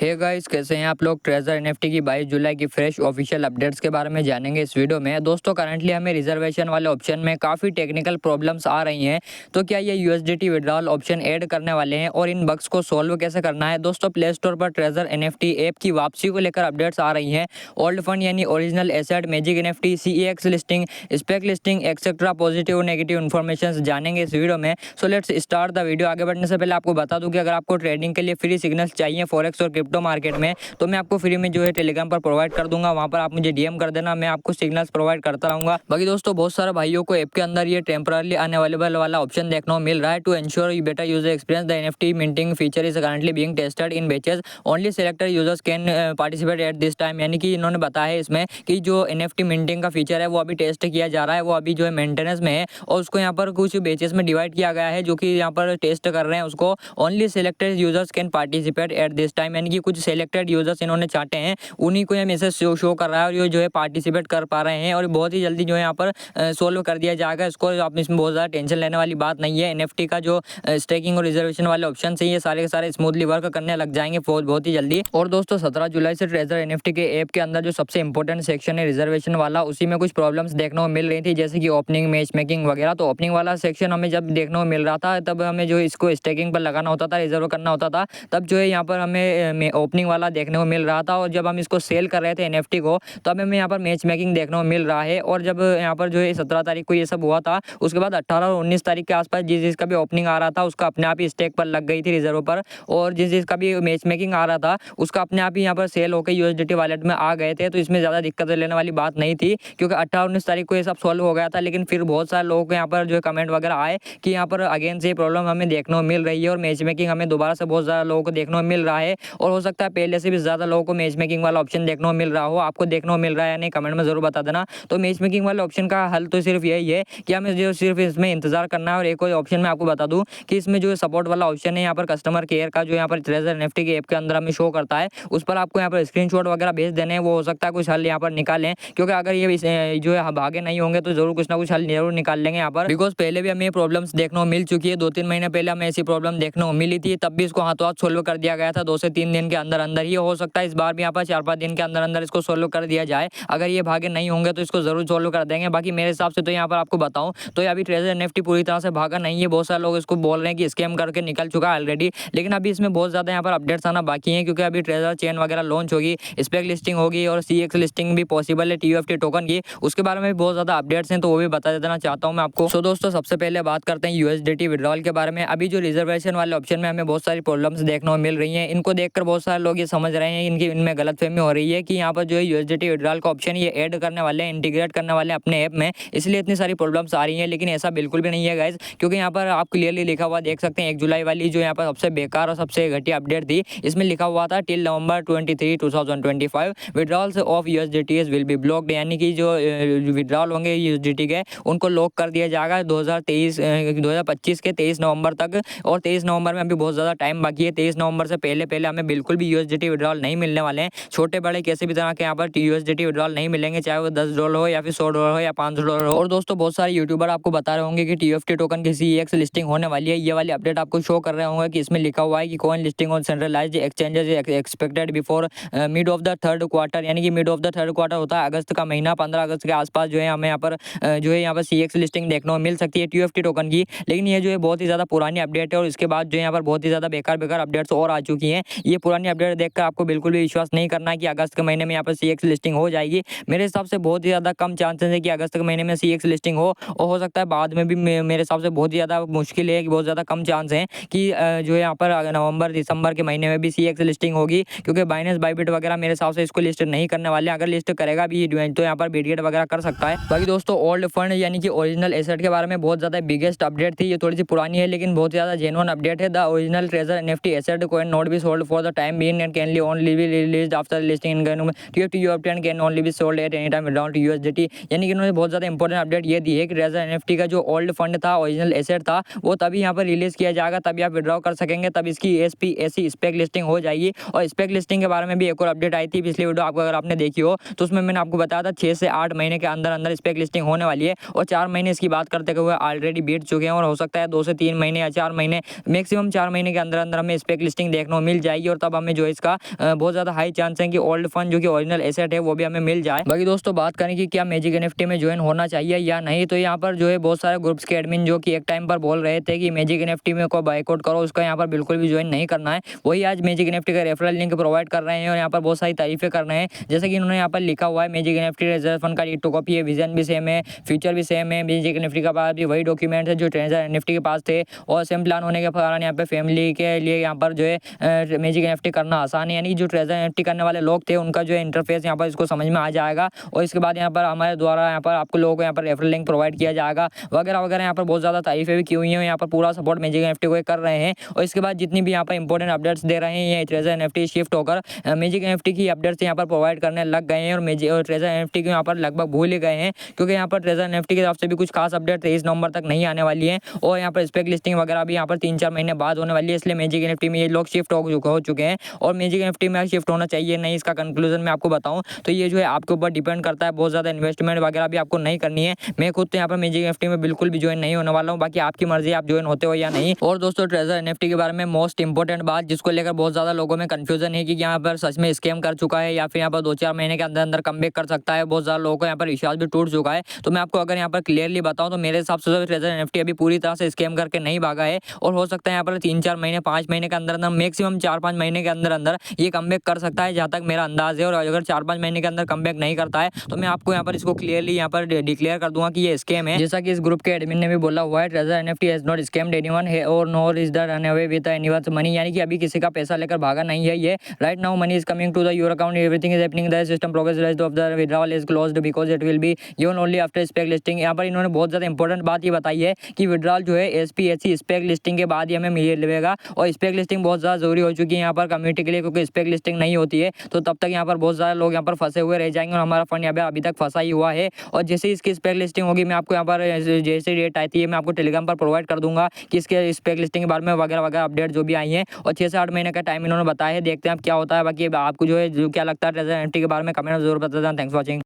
Hey guys, कैसे हैं आप लोग। ट्रेजर एनएफटी की 22 जुलाई की फ्रेश ऑफिशियल अपडेट्स के बारे में जानेंगे इस वीडियो में। दोस्तों, करंटली हमें रिजर्वेशन वाले ऑप्शन में काफ़ी टेक्निकल प्रॉब्लम्स आ रही हैं। तो क्या ये यूएसडीटी विड्रॉल ऑप्शन ऐड करने वाले हैं और इन बग्स को सॉल्व कैसे करना है। दोस्तों, प्ले स्टोर पर ट्रेजर एनएफटी ऐप की वापसी को लेकर अपडेट्स आ रही हैं। ओल्ड फंड यानी original asset, magic NFT, CEX listing, spec listing etcetera positive negative information जानेंगे इस वीडियो में। So let's start the video. आगे बढ़ने से पहले आपको बता दूं कि अगर आपको ट्रेडिंग के लिए फ्री सिग्नल्स चाहिए फॉरेक्स और क्रिप्टो मार्केट में, तो मैं आपको फ्री में जो है टेलीग्राम पर प्रोवाइड कर दूंगा। वहां पर आप मुझे डीएम कर देना, मैं आपको सिग्नल्स प्रोवाइड करता रहूंगा। बाकी दोस्तों, बहुत सारे भाइयों को ऐप के अंदर ये टेम्पररी अनअवेलेबल वाला ऑप्शन देखने को मिल रहा है। To ensure better user experience, the NFT minting feature is currently being tested in batches, only selected users can participate at this time. यानी कि इन्होंने बताया है इसमें कि जो एनएफटी मिंटिंग का फीचर है वो अभी टेस्ट किया जा रहा है, वो अभी जो है मेंटेनेंस में है और उसको यहाँ पर कुछ बैचेस में डिवाइड किया गया है जो कि यहाँ पर टेस्ट कर रहे हैं उसको। Only selected users can participate at this time, यानी कि कुछ सिलेक्टेड यूजर्स इन्होंने चाहते हैं, उन्हीं को ये मैसेज शो कर रहा है और ये जो है पार्टिसिपेट कर पा रहे हैं और बहुत ही जल्दी जो है यहाँ पर सोल्व कर दिया जाएगा इसको। आप इसमें बहुत ज़्यादा टेंशन लेने वाली बात नहीं है। एनएफटी का जो स्टेकिंग और रिजर्वेशन वाले ऑप्शन है ये सारे के सारे स्मूथली वर्क करने लग जाएंगे बहुत ही जल्दी। और दोस्तों, 17 जुलाई से ट्रेजर एनएफटी के ऐप के अंदर जो सबसे इंपॉर्टेंट सेक्शन है रिजर्वेशन वाला, उसी में कुछ प्रॉब्लम्स देखने को मिल रही थी, जैसे कि ओपनिंग, मैच मेकिंग वगैरह। तो ओपनिंग वाला सेक्शन हमें जब देखने को मिल रहा था तब हमें जो इसको स्टेकिंग पर लगाना होता था, रिजर्व करना होता था, तब जो है यहाँ पर हमें ओपनिंग वाला देखने को मिल रहा था। और जब हम इसको सेल कर रहे थे एनएफटी को, तो हमें यहाँ पर मैच मेकिंग देखने को मिल रहा है। और जब यहाँ पर जो है 17 तारीख को ये सब हुआ था, उसके बाद 18 और 19 तारीख के आसपास जिसका भी ओपनिंग आ रहा था उसका अपने आप ही स्टेक पर लग गई थी रिजर्व पर, और जिसका भी मैच मेकिंग आ रहा था उसका अपने आप ही यहाँ पर सेल होकर यूएसडीटी वॉलेट में आ गए थे। तो इसमें ज़्यादा दिक्कत लेने वाली बात नहीं थी, क्योंकि 18-19 तारीख को ये सब सॉल्व हो गया था। लेकिन फिर बहुत सारे लोगों को यहाँ पर जो है कमेंट वगैरह आए कि यहाँ पर अगेन से प्रॉब्लम हमें देखने को मिल रही है और मैच मेकिंग हमें दोबारा से बहुत ज़्यादा लोगों को देखने को मिल रहा है। और हो सकता है पहले से भी ज़्यादा लोगों को मैच मेकिंग वाला ऑप्शन देखने को मिल रहा हो। आपको देखने को मिल रहा है या नहीं, कमेंट में ज़रूर बता देना। तो मैच मेकिंग वाले ऑप्शन का हल तो सिर्फ यही है कि हमें जो सिर्फ इसमें इंतजार करना है। और एक और ऑप्शन मैं आपको बता दूं कि इसमें जो सपोर्ट वाला ऑप्शन है यहाँ पर कस्टमर केयर का, जो यहाँ पर ट्रेजर एनएफटी के ऐप के अंदर हमें शो करता है, उस पर आपको यहाँ पर स्क्रीनशॉट वगैरह भेज देने हैं। वो हो सकता है कुछ हल यहाँ पर निकालें, क्योंकि अगर ये जो है भागे नहीं होंगे तो जरूर कुछ ना कुछ हल जरूर निकाल लेंगे यहाँ पर। बिकॉज पहले भी हमें ये प्रॉब्लम्स देखने को मिल चुकी है, 2-3 महीने पहले हमें ऐसी प्रॉब्लम देखने को मिली थी, तब भी इसको हाथों हाथ सोल्व कर दिया गया था 2 से 3 दिन के अंदर अंदर ही। हो सकता है इस बार भी यहाँ पर 4-5 दिन के अंदर अंदर इसको सोल्व कर दिया जाए। अगर ये भागे नहीं होंगे तो इसको जरूर सोल्व कर देंगे। बाकी मेरे हिसाब से तो यहाँ पर आपको बताऊं तो अभी ट्रेजर एनएफटी पूरी तरह से भागा नहीं है। बहुत सारे लोग इसको बोल रहे हैं कि स्कैम करके निकल चुका है ऑलरेडी, लेकिन अभी इसमें बहुत ज़्यादा यहाँ पर अपडेट्स आना बाकी है, क्योंकि अभी ट्रेजर चेन वगैरह लॉन्च होगी, स्पेक लिस्टिंग होगी और सीएक्स लिस्टिंग भी पॉसिबल है टीयूएफटी टोकन की। उसके बारे में भी बहुत ज़्यादा अपडेट्स हैं, तो वो भी बता देना चाहता हूँ मैं आपको। सो दोस्तों, सबसे पहले बात करते हैं यूएसडीटी विड्रॉल के बारे में। अभी जो रिजर्वेशन वाले ऑप्शन में हमें बहुत सारी प्रॉब्लम्स देखने को मिल रही हैं। इनको देखकर बहुत सारे लोग ये समझ रहे हैं, इनमें गलतफहमी हो रही है कि यहाँ पर जो है यूएसडीटी विड्रॉल का ऑप्शन ये ऐड करने वाले हैं, इंटीग्रेट करने वाले हैं अपने ऐप में, इसलिए इतनी सारी प्रॉब्लम्स आ रही हैं। लेकिन ऐसा बिल्कुल भी नहीं है गाइस, क्योंकि यहाँ पर आप क्लियरली लिखा हुआ देख सकते हैं 1 जुलाई वाली जो यहाँ पर सबसे बेकार और सबसे घटिया अपडेट थी, इसमें लिखा हुआ था till November 23, 2025 withdrawals of USDTs will be blocked, यानी कि जो विड्रॉल होंगे यूएसडीटी के उनको लॉक कर दिया जाएगा 2025 के 23 नवंबर तक। और 23 नवंबर में अभी बहुत ज़्यादा टाइम बाकी है। 23 नवंबर से पहले हमें बिल्कुल भी यूएसडीटी विड्रॉल नहीं मिलने वाले हैं। छोटे बड़े किसी भी तरह के यहाँ पर यूएसडीटी विड्रॉल नहीं मिलेंगे, चाहे वो $10 हो या फिर $100 हो या $500 हो। और दोस्तों, बहुत सारे यूट्यूबर आपको बता रहे होंगे कि टीएफटी टोकन की सीएक्स लिस्टिंग होने वाली है। ये वाली अपडेट आपको शो कर रहे होंगे कि इसमें लिखा हुआ है कि coin listing on centralised exchanges expected before mid of the third quarter, यानी कि mid of the third quarter होता है अगस्त का महीना, 15 अगस्त के आसपास जो है हमें यहाँ पर सीएक्स लिस्टिंग देखने को मिल सकती है टीएफटी टोकन की। लेकिन ये जो है बहुत ही ज़्यादा पुरानी अपडेट है और इसके बाद जो यहाँ पर बहुत ही ज़्यादा बेकार अपडेट्स और आ चुकी हैं। ये पुरानी अपडेट देखकर आपको बिल्कुल भी विश्वास नहीं करना है कि अगस्त के महीने में यहाँ पर सीएक्स लिस्टिंग हो जाएगी। मेरे हिसाब से बहुत ही ज़्यादा कम चांसेस है कि अगस्त के महीने में सीएक्स लिस्टिंग हो सकता है बाद में भी। मेरे हिसाब से बहुत ही ज़्यादा मुश्किल है कि बहुत ज़्यादा कम चांस हैं कि जो है यहाँ पर नवंबर दिसंबर के महीने में भी सीएक्स लिस्टिंग होगी, क्योंकि बाइनेंस बाइबिट वगैरह मेरे हिसाब से इसको लिस्ट नहीं करने वाले। अगर लिस्ट करेगा भी तो यहाँ पर बिटगेट वगैरह कर सकता है। बाकी दोस्तों, ओल्ड फंड यानी कि ओरिजिनल एसेट के बारे में बहुत ज़्यादा बिगेस्ट अपडेट थी। ये थोड़ी सी पुरानी है लेकिन बहुत ज़्यादा जेन्युइन अपडेट है। The original treasure NFT asset coin not be sold for the time being and can only be released after listing in TFT and can only be sold at any time without USDT. यानी कि इन्होंने बहुत ज़्यादा important update ये दी है कि treasure NFT का जो ओल्ड फंड था, ओरिजिनल एसेट था, वो तभी यहाँ पर रिलीज किया जाएगा, तभी आप विड्रॉ कर सकेंगे, तब इसकी एसपी स्पेक लिस्टिंग हो जाएगी। और स्पेक लिस्टिंग के बारे में भी एक और अपडेट आई थी पिछली वीडियो अगर आपने देखी हो, तो उसमें मैंने आपको बताया था 6 से 8 महीने के अंदर अंदर स्पेक लिस्टिंग होने वाली है। और 4 महीने इसकी बात करते हुए ऑलरेडी बीत चुके हैं और हो सकता है 2 से 3 महीने या 4 महीने, मैक्सिमम 4 महीने के अंदर अंदर हमें स्पेक लिस्टिंग देखने को मिल जाएगी। और तब तब हमें जो है इसका बहुत ज़्यादा हाई चांस है कि ओल्ड फंड जो कि ओरिजिनल एसेट है वो भी हमें मिल जाए। बाकी दोस्तों बात करें कि क्या मैजिक एनएफटी में ज्वाइन होना चाहिए या नहीं, तो यहाँ पर जो है बहुत सारे ग्रुप्स के एडमिन जो कि एक टाइम पर बोल रहे थे कि मैजिक एनएफटी में को बाइकआउट करो, उसका यहाँ पर बिल्कुल भी ज्वाइन नहीं करना है। वही आज मैजिक एनएफटी का रेफरल लिंक प्रोवाइड कर रहे हैं और यहाँ पर बहुत सारी तारीफें कर रहे हैं। जैसे कि इन्होंने यहाँ पर लिखा हुआ है मैजिक एनएफटी रिजर्व फंड का डिक्टो कॉपी है, विजन भी सेम है, फ्यूचर भी सेम है। मैजिक एनएफटी का पास भी वही डॉक्यूमेंट है जो ट्रेजर एनएफटी के पास थे और सेम प्लान होने के कारण यहाँ पे फैमिली के लिए यहाँ पर जो है मैजिक एनएफटी करना आसान है। यानी जो ट्रेजर एनएफटी करने वाले लोग थे उनका जो है इंटरफेस यहाँ पर इसको समझ में आ जाएगा और इसके बाद यहाँ पर हमारे द्वारा यहाँ पर आपको लोगों को यहाँ पर रेफरल लिंक प्रोवाइड किया जाएगा वगैरह वगैरह। यहाँ पर बहुत ज़्यादा तारीफें भी की हुई हैं, यहाँ पर पूरा सपोर्ट मैजिक एनएफटी को कर रहे हैं। और इसके बाद जितनी भी यहाँ पर इंपॉर्टेंट अपडेट्स दे रहे हैं ये ट्रेजर एनएफटी शिफ्ट होकर मैजिक एनएफटी की अपडेट्स यहाँ पर प्रोवाइड करने लग गए हैं और ट्रेजर एनएफटी को यहाँ पर लगभग भूल ही गए हैं, क्योंकि यहाँ पर ट्रेजर एनएफटी की तरफ से भी कुछ खास अपडेट 23 नवंबर तक नहीं आने वाली है और यहाँ पर स्पेक लिस्टिंग वगैरह भी यहाँ पर 3-4 महीने बाद होने वाली है। इसलिए मैजिक एनएफटी में ये लोग शिफ्ट हो चुके हैं और मैजिक एनएफटी में शिफ्ट होना चाहिए नहीं, इसका कंक्लूजन मैं आपको बताऊँ तो ये जो है आपके ऊपर डिपेंड करता है। बहुत ज़्यादा इन्वेस्टमेंट वगैरह भी आपको नहीं करनी है। मैं खुद तो यहाँ पर मैजिक एनएफटी में बिल्कुल भी ज्वाइन नहीं होने वाला हूँ, बाकी आपकी मर्जी आप ज्वाइन होते हो या नहीं। और दोस्तों ट्रेजर एनएफटी के बारे में मोस्ट इंपॉर्टेंट बात जिसको लेकर बहुत ज़्यादा लोगों में कंफ्यूजन है कि यहाँ पर सच में स्कैम कर चुका है या फिर यहाँ पर 2-4 महीने के अंदर अंदर कमबैक कर सकता है। बहुत ज़्यादा लोगों को यहाँ पर विश्वास भी टूट चुका है। तो मैं आपको अगर यहाँ पर क्लियरली बताऊँ तो मेरे हिसाब से ट्रेजर एनएफटी अभी पूरी तरह से स्कैम करके नहीं भागा है और हो सकता है यहाँ पर 3-4 महीने 5 महीने के अंदर अंदर मैक्सिमम 4-5 महीने के अंदर अंदर ये कमबैक कर सकता है, जहाँ तक मेरा अंदाज है। और अगर 4-5 महीने के अंदर कमबैक नहीं करता है तो मैं आपको यहाँ पर इसको क्लियरली यहाँ पर डिक्लेयर कर दूंगा कि ये स्कैम है। जैसा कि इस ग्रुप के एडमिन ने भी बोला हुआ है Treasure NFT has not scammed anyone और nor is the run away with anyone's money, यानी कि अभी किसी का पैसा लेकर भागा नहीं है ये। Right now money is coming to the your account, everything is happening, the system progress of the withdrawal is closed because it will be given only after spec listing. यहाँ पर इन्होंने बहुत ज़्यादा इंपॉर्टेंट बात ये बताई है कि विड्रॉल जो है एसपीएससी स्पेक लिस्टिंग के बाद ही हमें मिलेगा और स्पेक लिस्टिंग बहुत ज़्यादा जरूरी हो चुकी है यहाँ पर कम्युनिटी के लिए, क्योंकि स्पेक लिस्टिंग नहीं होती है तो तब तक यहाँ पर बहुत ज़्यादा लोग यहाँ पर फंसे हुए रह जाएंगे और हमारा फंड यहाँ पर अभी तक फंसा ही हुआ है। और जैसे ही इसकी स्पेक लिस्टिंग होगी मैं आपको यहाँ पर जैसे डेट आती है मैं आपको टेलीग्राम पर प्रोवाइड कर दूंगा कि इसके स्पेक लिस्टिंग के बारे में वगैरह वगैरह अपडेट जो भी आई हैं। और 6 से 8 महीने का टाइम इन्होंने बताया है, देखते हैं अब क्या होता है। बाकी आपको जो है क्या लगता है ट्रेजर एनएफटी के बारे में कमेंट में जरूर बताना। Thanks for watching.